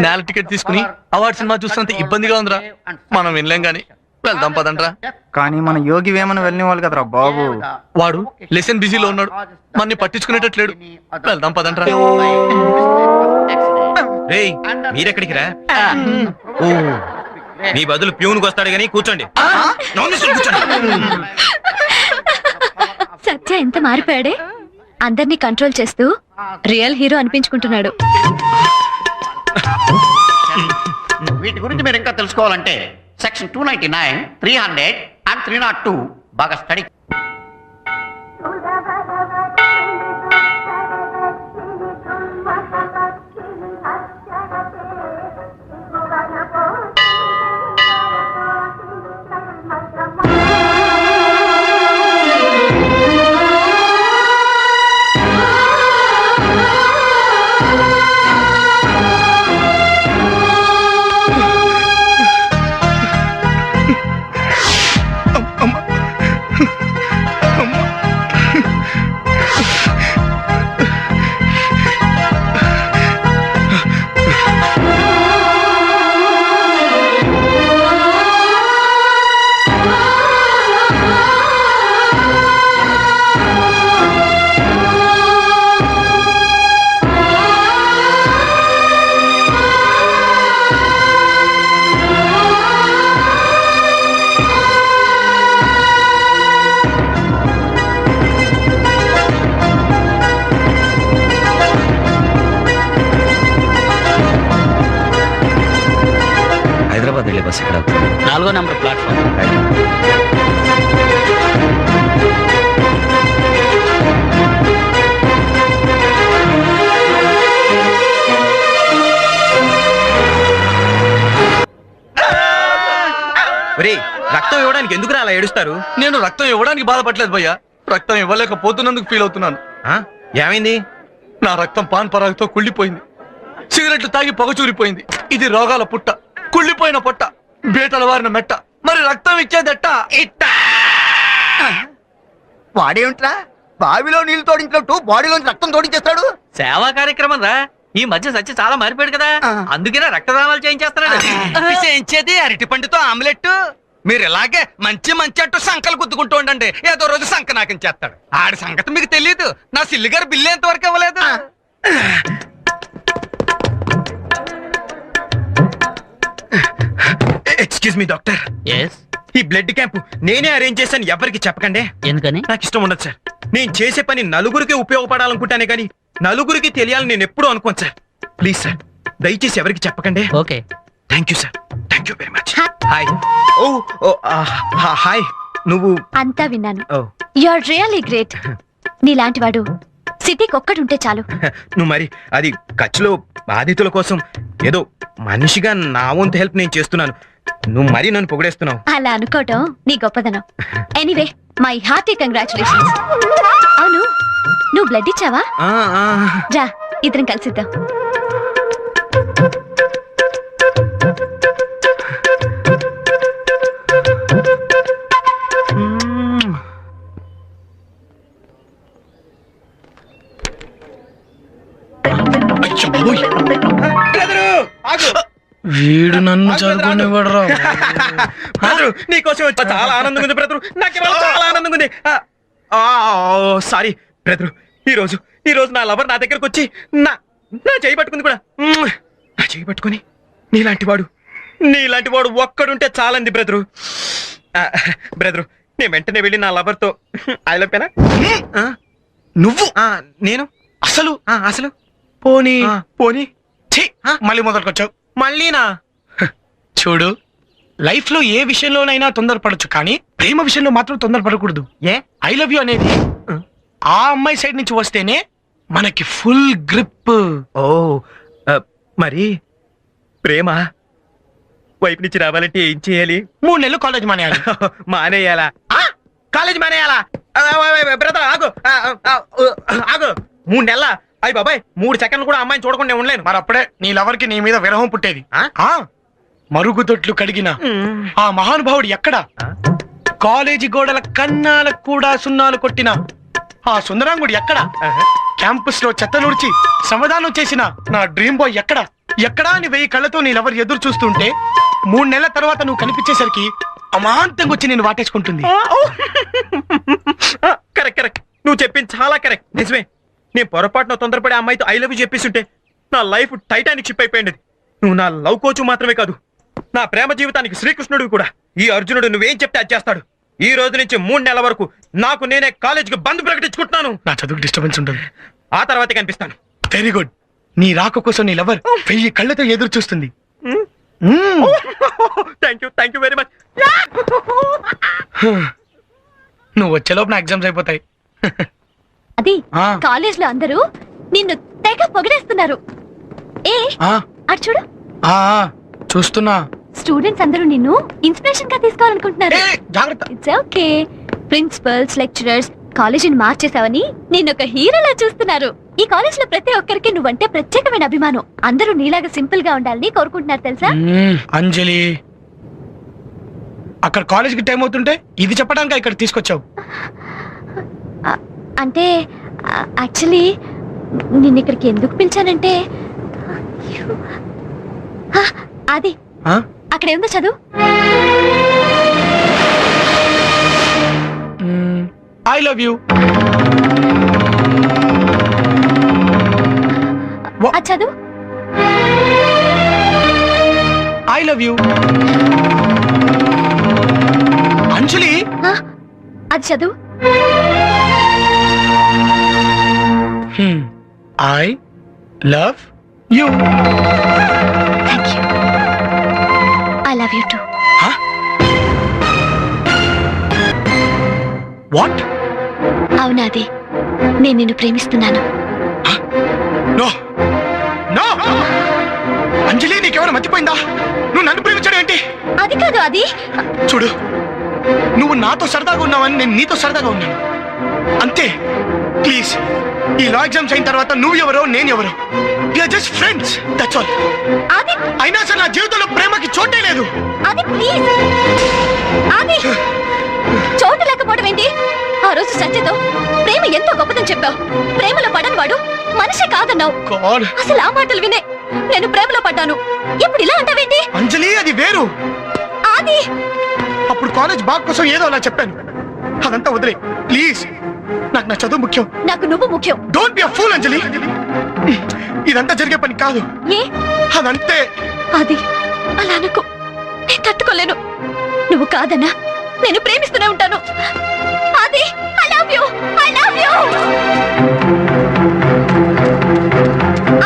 నేల టికెట్ తీసుకుని award cinema చూస్తున్నంత ఇబ్బందిగా ఉందిరా. మనం వినలేం గాని వెళ్దాం పదండ్రా. కానీ మన యోగి వేమన వెళ్ళిన వాళ్ళు కదరా బాబు. వాడు లెసన్ బిజీలో ఉన్నాడు, మనని పట్టించుకునేటట్లేడు. వెళ్దాం పదండ్రా. రేయ్ మీరెక్కడికి రా? ఓ మీ బదులు ప్యూన్కి వస్తాడు గానీ కూర్చోండి. సత్య ఎంత మారిపోయాడే, అందరినీ కంట్రోల్ చేస్తూ రియల్ హీరో అనిపించుకుంటున్నాడు. వీటి గురించి మీరు ఇంకా తెలుసుకోవాలంటే సెక్షన్ 299, 300 and 302 బాగా స్టడీ. బస్ ఇక్కడ 4వ నంబర్ ప్లాట్ఫామ్. రక్తం ఇవ్వడానికి ఎందుకు అలా ఏడుస్తారు? నేను రక్తం ఇవ్వడానికి బాధపడలేదు భయ్యా, రక్తం ఇవ్వలేకపోతున్నందుకు ఫీల్ అవుతున్నాను. ఏమైంది? నా రక్తం పాన్ పరాగతో కుళ్ళిపోయింది, సిగరెట్లు తాగి పొగచూరిపోయింది. ఇది రోగాల పుట్ట, కుళ్ళిపోయిన పొట్ట, బీటల వారిన మెట్ట. మరి రక్తం ఇచ్చేదట్ట ఇట్ట. వాడేమిట్రా బావిలో నీళ్లు తోడించినట్టు బాడీలోంచి రక్తం తోడించేస్తాడు? సేవా కార్యక్రమం రా. ఈ మధ్య సత్య చాలా మారిపోయాడు కదా, అందుకనే రక్తదానాలు చేయించేస్తున్నాడు. చేయించేది అరటి పండుతో ఆమ్లెట్. మీరు ఇలాగే మంచి మంచి అట్టు సంకలు గుద్దుకుంటూ ఉండండి, ఏదో రోజు సంక నాకం చేస్తాడు. ఆడి సంగతి మీకు తెలియదు. నా సిల్లి గారు బిల్లు ఎంతవరకు ఇవ్వలేదు. Excuse me doctor. ఈ బ్లడ్ క్యాంప్ నేనే అరేంజ్ చేశాను, ఎవరికి చెప్పకండి. ఎందుకని? నాకు ఇష్టం ఉండదు సార్. నేను చేసే పని నలుగురికి ఉపయోగపడాలనుకుంటానే కానీ నలుగురికి తెలియాలని నేను ఎప్పుడూ అనుకోను సార్. ప్లీజ్ సార్, దయచేసి ఎవరికి చెప్పకండి. Okay, thank you sir, thank you very much. Hi. Hi. నువ్వు అంతా విన్నాను. You are really great. నీలాంటి వాడు సిటీకి ఒక్కడుంటే చాలు. నువ్వు మరి అది ఖర్చులో బాధితుల కోసం ఏదో మనిషిగా నా వంతు హెల్ప్ నేను చేస్తున్నాను, నువ్వు మరీ నన్ను పొగిడేస్తున్నావు. అలా అనుకోవటం నీ గొప్పదనం. Anyway my hearty congratulations. అవును, నువ్వు బ్లడ్ ఇచ్చావా? రా, ఇద్దరం కలిసిద్దాం. వీడు నన్ను చదువుకునేవాడు. నీకోసం వచ్చా, చాలా ఆనందంగా ఉంది బ్రదరు, నాకు చాలా ఆనందంగా ఉంది. సారీ బ్రదరు, ఈ రోజు నా లవర్ నా దగ్గరకు వచ్చి నా చేయి పట్టుకుంది కూడా. నా చేయి పట్టుకుని నీలాంటి వాడు ఒక్కడుంటే చాలంది బ్రదరు. బ్రదరు, నేను వెంటనే వెళ్ళి నా లవర్ తో ఐ లవ్ యూ. నువ్వు? నేను అసలు పోనీ మళ్ళీ మొదలుకొచ్చావు. మళ్ళీనా? చూడు, లైఫ్ లో ఏ విషయంలోనైనా తొందరపడచ్చు, కానీ ప్రేమ విషయంలో మాత్రం తొందరపడకూడదు. ఏ? ఐ లవ్ యూ అనేది ఆ అమ్మాయి సైడ్ నుంచి వస్తేనే మనకి ఫుల్ గ్రిప్. ఓ మరి ప్రేమ వైపు నుంచి రావాలంటే ఏం చేయాలి? 3 నెలలు కాలేజ్ మానేయాలి. మానేయాలా? కాలేజ్ మానేయాలా? బ్రదర్ ఆగు ఆగు. 3 నెలల? అయ్యి బాబాయ్, 3 సెకండ్లు కూడా అమ్మాయిని చూడకుండా ఉండలేను. మరి అప్పుడే నీ లవర్కి నీ మీద విరహం పుట్టేది. మరుగుదొడ్లు కడిగిన ఆ మహానుభావుడు ఎక్కడ? కాలేజీ గోడల కన్నాలకు కూడా సున్నాలు కొట్టిన ఆ సుందరాంగుడు ఎక్కడ? క్యాంపస్ లో చెత్త నుడిచి సమాధానం చేసిన నా డ్రీమ్ బాయ్ ఎక్కడ? ఎక్కడా అని 1000 కళ్ళతో నీ లవర్ ఎదురు చూస్తుంటే 3 నెలల తర్వాత నువ్వు కనిపించేసరికి అమాంతంగా వచ్చి నేను వాటేసుకుంటుంది. కరెక్ట్ కరెక్ట్, నువ్వు చెప్పింది చాలా కరెక్ట్, నిజమే. నేను పొరపాటున తొందరపడే అమ్మాయితో ఐ లవ్ యూ చెప్పేస్తుంటే నా లైఫ్ టైటానిక్ షిప్ అయిపోయింది. నువ్వు నా లవ్ కోచ్ మాత్రమే కాదు, నా ప్రేమ జీవితానికి శ్రీకృష్ణుడు కూడా. ఈ అర్జునుడు నువ్వేం చెప్తే అది చేస్తాడు. ఈ రోజు నుంచి 3 నెలల వరకు నాకు నేనే కాలేజీకి బంద్ ప్రకటించుకుంటున్నాను. నా చదువుకు డిస్టర్బెన్స్ ఉంటుంది. ఆ తర్వాతే కనిపిస్తాను. Very good. నీ రాక కోసం నీ లవర్ 1000 కళ్ళతో ఎదురు చూస్తుంది. Thank you very much. నువ్వు వచ్చేలోపు నా ఎగ్జామ్స్ అయిపోతాయి. అది ఆ. కాలేజ్ లో అందరూ నిన్ను తెగ పొగిడేస్తున్నారు. ఏ ఆ, అటు చూడు, ఆ, చూస్తున్నా. స్టూడెంట్స్ అందరూ నిన్ను ఇన్స్పిరేషన్ గా తీసుకోవాలనుకుంటున్నారు. ఏ, జాగ్రత్త. It's okay. ప్రిన్సిపల్స్, లెక్చరర్స్ కాలేజీని మార్చేసావని నిన్ను ఒక హీరోలా చూస్తున్నారు. ఈ కాలేజ్ లో ప్రతి ఒక్కరికి నువ్వంటే ప్రత్యేకమైన అభిమానం. అందరూ నీలాగా సింపుల్ గా ఉండాలని కోరుకుంటున్నారు తెలుసా? అంజలి, అక్కడ కాలేజ్కి టైం అవుతుంటే ఇది చెప్పడానికి ఇక్కడ తీసుకొచ్చావు. అంటే యాక్చువల్లీ నిన్ను ఇక్కడికి ఎందుకు పిలిచానంటే అది ఆ? అక్కడ ఏముందో చదువు. I love you. అది చదువు. I love you. అంజలి, అది చదువు. I love you. Thank you. I love you too. What? అవునాది, నేను నిన్ను ప్రేమిస్తున్నాను. నో నో అంజలి, నీకెవరు మర్చిపోయిందా? నువ్వు నన్ను ప్రేమించడం ఏంటి? అది కాదు, అది చూడు, నువ్వు నాతో సరదాగా ఉన్నావని నేను నీతో సరదాగా ఉన్నాను అంతే. ప్లీజ్, ఈ లా ఎగ్జామ్స్ అయిన తర్వాత నువ్వు ఎవరో నేను ఎవరో, we are just friends, that's all. అది అయినా సరే నా జీవితంలో ప్రేమకి చోటే లేదు. అది ప్లీజ్, అది చోటు లేకపోవడం ఏంటి? ఆ రోజు సత్యతో ప్రేమ ఎంతో గొప్పదని చెప్పావు. ప్రేమలో పడని వాడు మనిషి కాదన్నావు. గాడ్, అసలు ఆ మాటలు వినే నేను ప్రేమలో పడ్డాను. ఇప్పుడు ఇలా అంటావేంటి? అంజలి, అది వేరు. అది అప్పుడు కాలేజ్ బాగ్ కోసం ఏదో అలా చెప్పాను. అదంతా వదిలే ప్లీజ్. నాకు నా చదువు ముఖ్యం. నాకు నువ్వు ముఖ్యం. డోంట్ బి అ ఫూల్ అంజలి. ఇదంతా జరిగే పని కాదు. ఏ అదంతే. అది అలా అనుకో, నేను తట్టుకోలేను. నువ్వు కాదన్నా నేను ప్రేమిస్తూనే ఉంటాను. అది I love you, I love you.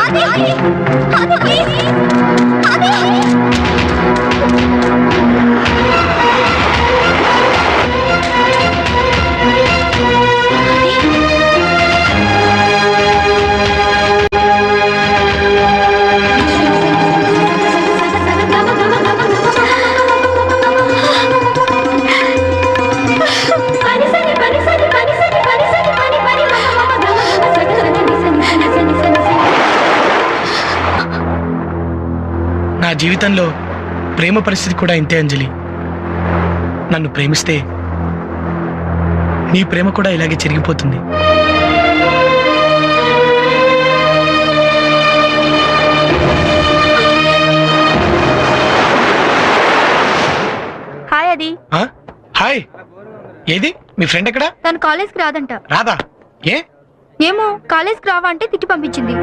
అది అది ప్లీజ్, అది నా జీవితంలో ప్రేమ పరిస్థితి కూడా ఇంతే అంజలి. నన్ను ప్రేమిస్తే నీ ప్రేమ కూడా ఇలాగే చెరిగిపోతుంది. హాయ్. అది హాయ్. ఏది మీ ఫ్రెండ్ ఎక్కడా? తను కాలేజ్కి రాదంట. రాదా? ఏ? ఏమో, కాలేజ్కి రావా అంటే తిట్టి పంపించింది.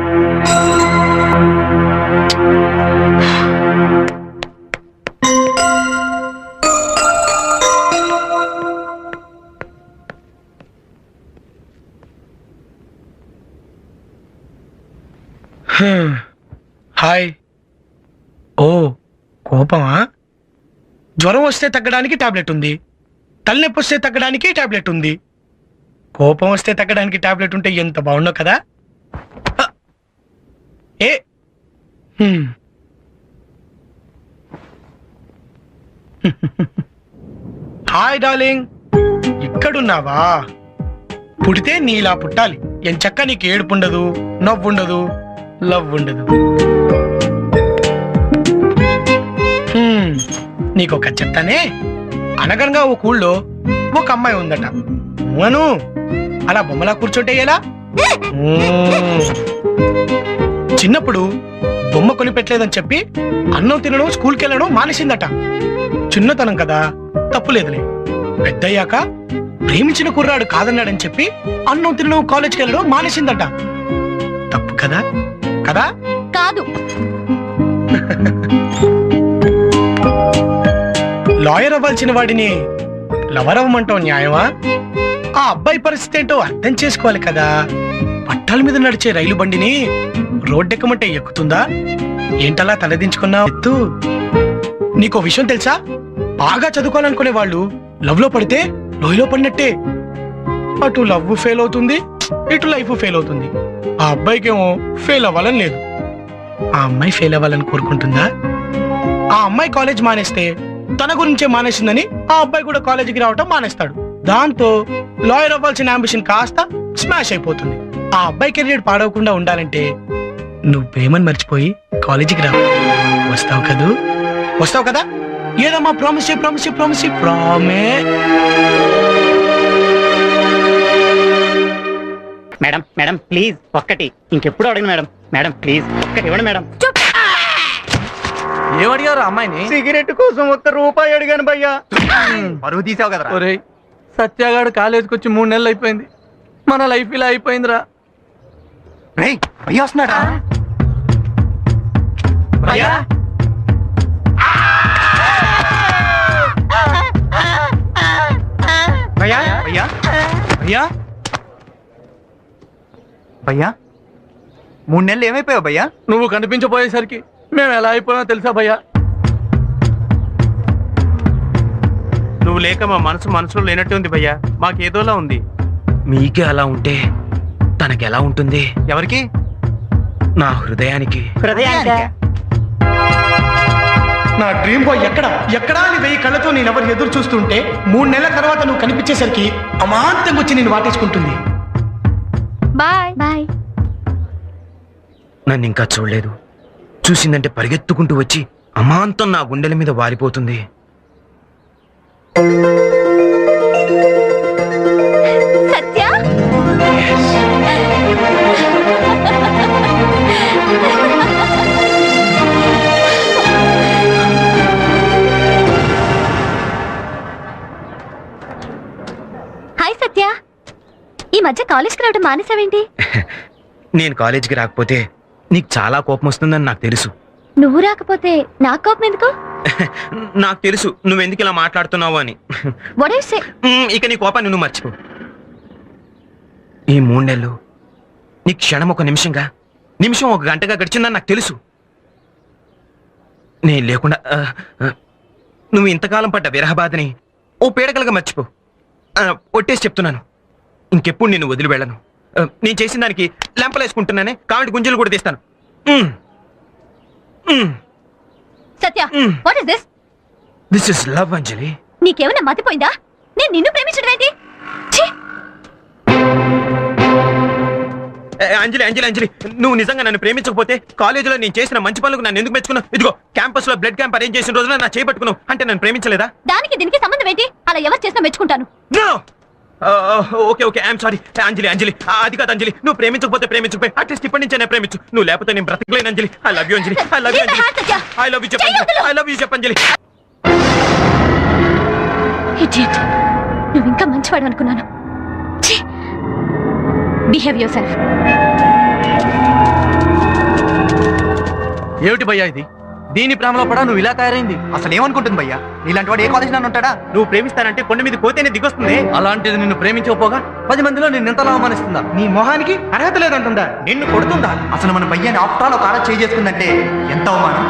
హాయ్. ఓ, కోపమా? జ్వరం వస్తే తగ్గడానికి టాబ్లెట్ ఉంది, తలనొప్పి వస్తే తగ్గడానికి టాబ్లెట్ ఉంది, కోపం వస్తే తగ్గడానికి టాబ్లెట్ ఉంటే ఎంత బాగుండో కదా. ఏ హాయ్ డార్లింగ్, ఇక్కడున్నావా? పుడితే నీలా పుట్టాలి. ఎంచక్క నీకు ఏడుపుండదు, నవ్వుండదు, లవ్ ఉండదు. నీకొక చెప్తానే. అనగనగా ఒక ఊళ్ళో ఒక అమ్మాయి ఉందట. అను అలా బొమ్మలా కూర్చుంటే ఎలా? చిన్నప్పుడు బొమ్మ కొనిపెట్టలేదని చెప్పి అన్నం తినడం స్కూల్కి వెళ్ళడం మానేసిందట. చిన్నతనం కదా, తప్పులేదులే. పెద్దయ్యాక ప్రేమించిన కుర్రాడు కాదన్నాడని చెప్పి అన్నం తినడం కాలేజ్కి వెళ్ళడం మానేసిందట. తప్పు కదా కదా? కాదు. లాయర్ అవ్వాల్సిన వాడిని లవర్ అవ్వమంటావు న్యాయమా? ఆ అబ్బాయి పరిస్థితి ఏంటో అర్థం చేసుకోవాలి కదా. పట్టాల మీద నడిచే రైలు బండిని రోడ్డెక్కమంటే ఎక్కుతుందా? ఏంటలా తలదించుకున్నా? ఎత్తు. నీకో విషయం తెలుసా? బాగా చదువుకోవాలనుకునే వాళ్ళు లవ్ లో పడితే లోయలో పడినట్టే. అటు లవ్ ఫెయిల్ అవుతుంది, ఇటు లైఫ్ ఫెయిల్ అవుతుంది. ఆ అబ్బాయికేమో ఫెయిల్ అవ్వాలని లేదు, ఆ అమ్మాయి ఫెయిల్ అవ్వాలని కోరుకుంటుందా? ఆ అమ్మాయి కాలేజ్ మానేస్తే తన గురించే మానేసిందని ఆ అబ్బాయి కూడా కాలేజీకి రావటం మానేస్తాడు. దాంతో లాయర్ అవ్వాల్సిన అంబిషన్ కాస్త స్మాష్ అయిపోతుంది. ఆ అబ్బాయి కెరీర్ పాడవకుండా ఉండాలంటే నువ్వు ప్రేమను మర్చిపోయి కాలేజీకి రా. వస్తావు కదూ? వస్తావు కదా? ఏదమ్మా ప్రామిస్ ప్రామిస్ ప్రామిస్ ప్రామే. మేడం మేడం ప్లీజ్ ఒక్కటి, ఇంకెప్పుడు అడగను మేడం. మేడం ప్లీజ్ ఒక్కటి ఇవ్వండి మేడం. ఏమడిగారు అమ్మాయిని? సిగరెట్ కోసం ₹1 అడిగాను భయ్యా. పరువు తీసావు కదరా. ఒరేయ్, సత్యాగాడు కాలేజీకి వచ్చి 3 నెలలు అయిపోయింది. మన లైఫ్ ఇలా అయిపోయిందిరా. రేయ్ భయ్యా వస్తున్నాడా? భయ్యా భయ్యా భయ్యా భయ్యా భయ్యా 3 నెలలు ఏమైపోయావు భయ్యా? నువ్వు కనిపించబోయేసరికి మేము ఎలా అయిపోయినా తెలుసా భయ్యా? నువ్వు లేక మా మనసులో లేనట్టు ఉంది భయ్యా. మాకేదోలా ఉంది. మీకే అలా ఉంటే తనకెలా ఉంటుంది? ఎవరికి? నా హృదయానికి. నా డ్రీమ్ బాయ్ ఎక్కడా అని 1000 కళ్ళతో నేనెవరు ఎదురు చూస్తుంటే 3 నెలల తర్వాత నువ్వు కనిపించేసరికి అమాంతంగా వచ్చి నేను వాటేసుకుంటుంది. Bye bye. నన్ను ఇంకా చూడలేదు. చూసిందంటే పరిగెత్తుకుంటూ వచ్చి అమాంతం నా గుండెల మీద వారిపోతుంది. సత్య, హాయ్ సత్య. ఈ మధ్య కాలేజ్కి రావడం మానేసావేంటి? నేను కాలేజీకి రాకపోతే నీకు చాలా కోపం వస్తుందని నాకు తెలుసు. నువ్వు రాకపోతే నా కోపం ఎందుకు? నాకు తెలుసు నువ్వెందుకు ఇలా మాట్లాడుతున్నావు అని. What do you say? ఇక నీ కోపాన్ని నువ్వు మర్చిపో. ఈ 3 నెలలు నీ క్షణం ఒక నిమిషంగా, నిమిషం ఒక గంటగా గడిచిందని నాకు తెలుసు. నేను లేకుండా నువ్వు ఇంతకాలం పడ్డ విరహబాధని ఓ పీడకలుగా మర్చిపో. ఒట్టేసి చెప్తున్నాను, ఇంకెప్పుడు నేను వదిలి వెళ్ళను. నేను చేసిన దానికి లెంపలేసుకుంటున్నానే, కాబట్టి గుంజలు కూడా తీస్తాను. Satya, what is this? This is love Anjali. నీకేమైనా మతిపోయిందా? నేను నిన్ను ప్రేమించడం ఏంటి? ఛీ! అంజలి అంజలి అంజలి, నువ్వు నిజంగా నన్ను ప్రేమించకపోతే కాలేజీలో నేను చేసిన మంచి పనులకు నన్ను ఎందుకు మెచ్చుకున్నావు? ఇదిగో క్యాంపస్ లో బ్లడ్ క్యాంప్ అరేంజ్ చేసిన రోజున నా చేపట్టుకున్నావు అంటే నన్ను ప్రేమించలేదా? దానికి దీనికి సంబంధం ఏంటి? అలా ఎవరు చేసినా మెచ్చుకుంటాను. ఓకే ఓకే ఐఎమ్ సారీ అంజలి. అంజలి అది కాదు అంజలి, నువ్వు ప్రేమించకపోతే ప్రేమించకపోయి అట్లీస్ట్ ఇప్పటి నుంచే నేను ప్రేమించు. నువ్వు లేకపోతే నేను బ్రతకలేను Anjali. I love you Anjali. I love you Anjali. I love you చెప్పండి. ఐ లవ్ యూ చెప్పంజలి. Idiot. నువ్వు ఇంకా మంచివాడు అనుకున్నాను. బిహేవ్ యువర్ సెల్ఫ్. ఏమిటి భయ్యా ఇది? దీని ప్రేమలో పడా నువ్వు ఇలా తయారైంది. అసలు ఏమనుకుంటుంది భయ్యా? నీలాంటి వాడు ఏ కాలేజ్ నన్ను ఉంటాడా? నువ్వు ప్రేమిస్తానంటే కొండ మీద కోతేనే దిగొస్తుంది. అలాంటిది నిన్ను ప్రేమించకపోగా 10 మందిలో నిన్ను ఎంతలా అవమానిస్తుందా? నీ మొహానికి అర్హత లేదంటుందా? నిన్ను కొడుతుందా? అసలు మన భయ్యాని ఆఫ్టర్ ఆల్ ఒక ఆడ చేయి చేసుకుందంటే ఎంత అవమానం.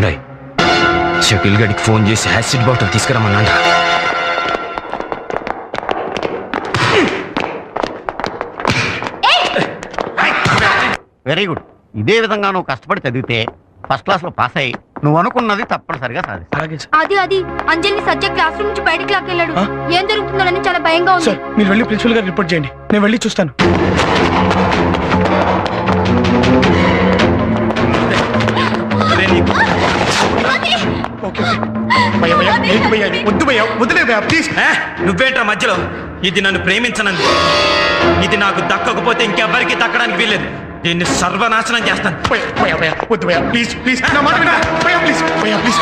రై షకిల్ గడికి ఫోన్ చేసి యాసిడ్ బాటిల్ తీసుకురమ్మన్నాడా? Very good. ఇదే విధంగా నువ్వు కష్టపడి చదివితే ఫస్ట్ క్లాస్ లో పాస్ అయ్యి నువ్వు అనుకున్నది తప్పనిసరిగా సాధిస్తావు. అలాగే సార్. అది అഞ്జలిని సత్య క్లాస్ రూమ్ నుంచి బయటికి లాక్కెళ్ళాడు. ఆ? ఏం జరుగుతుందోనని చాలా భయంగా ఉంది. సార్ మీరు వెళ్ళి ప్రిన్సిపల్ గారు రిపోర్ట్ చేయండి, నేను వెళ్ళి చూస్తాను. రే, నీకు అది ఓకే భయ్యా భయ్యా ఏంటి భయ్యా ఇది? వద్దు భయ్యా వదిలే భయ్యా ప్లీజ్. నువ్వేంట్రా మధ్యలో? ఇది నన్ను ప్రేమించనంది. ఇది నాకు దక్కకపోతే ఇంకెవ్వరికి దక్కడానికి వీల్లేదు. దీన్ని సర్వనాశనం చేస్తాను. భయ్యా భయ్యా వద్దు భయ్యా ప్లీజ్ ప్లీజ్ నా మాట వినా భయ్యా ప్లీజ్ భయ్యా ప్లీజ్.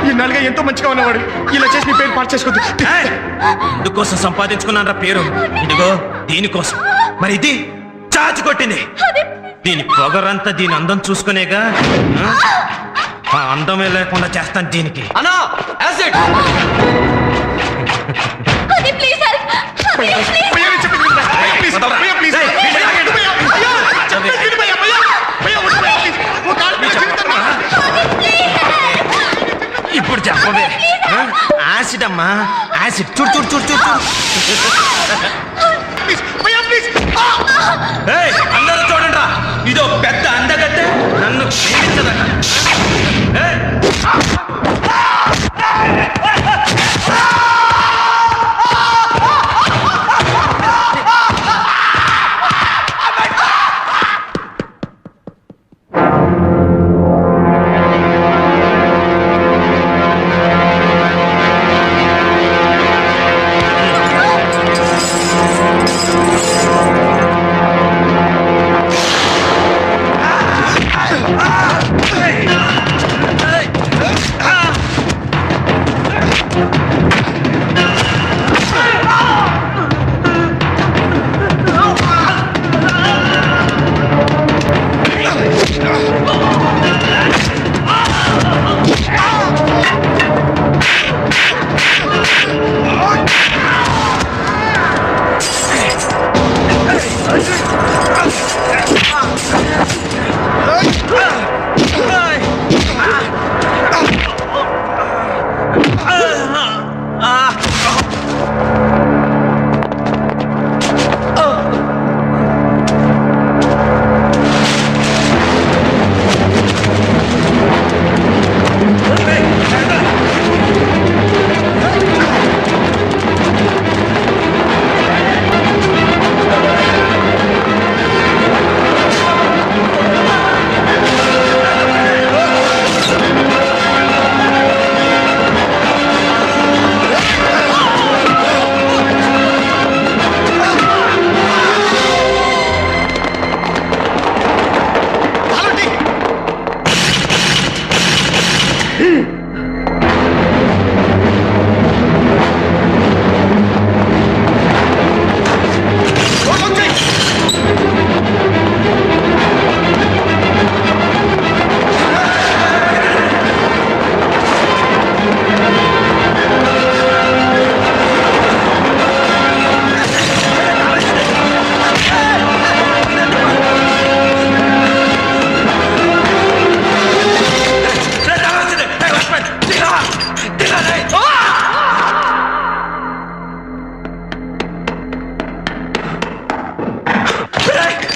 ఈ నాలుగా ఎంతో మంచిగా ఉన్నవాడు ఇలా చేసి నీ పేరు పాటు చేసుకోవద్దు. ఎందుకోసం సంపాదించుకున్నాను పేరు? ఇదిగో దీనికోసం. మరి ఇది చాచి కొట్టింది. దీని పొగరంతా దీని అందం చూసుకునేగా. ఆ అందమే లేకుండా చేస్తాను దీనికి. అన్నా యాసిడ్. అది ప్లీజ్ భయ్యా నేను చెప్పింది వినరా? భయ్యా ప్లీజ్ భయ్యా ప్లీజ్ ఏయ్, భయ్యా వద్దు భయ్యా. భయ్యా చెప్పేది విను భయ్యా భయ్యా భయ్యా వద్దు భయ్యా ప్లీజ్. ఓ కాలు మీద జీవితం నా. ఇప్పుడు చెప్పవే. యాసిడ్ అమ్మా యాసిడ్. చూడు చూడు చూడు చూడు చూడు. ప్లీజ్ భయ్యా ప్లీజ్. ఏయ్, అందరూ చూడండిరా, ఇదో పెద్ద అందగత్తె నన్ను క్షమించదట. ఏయ్,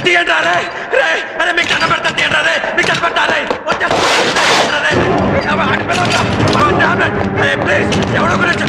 తీయండి రే. రే, అరే మీకు దండం పెడతా తీయండి రే. మీకు దండం పెడతా రే. ప్లీజ్ ఎవడో గురించి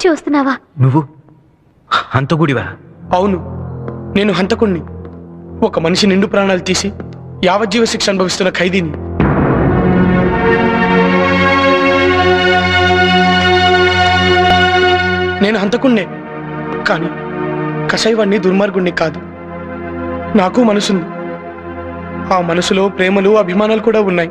నుంచి వస్తున్నావా? నువ్వు హంతకుడివా? అవును, నేను హంతకుణ్ణి. ఒక మనిషి నిండు ప్రాణాలు తీసి యావజ్జీవ శిక్ష అనుభవిస్తున్న ఖైదీని. నేను హంతకుణ్ణే, కానీ కషాయవాణ్ణి దుర్మార్గుణ్ణి కాదు. నాకు మనసుంది. ఆ మనసులో ప్రేమలు, అభిమానాలు కూడా ఉన్నాయి.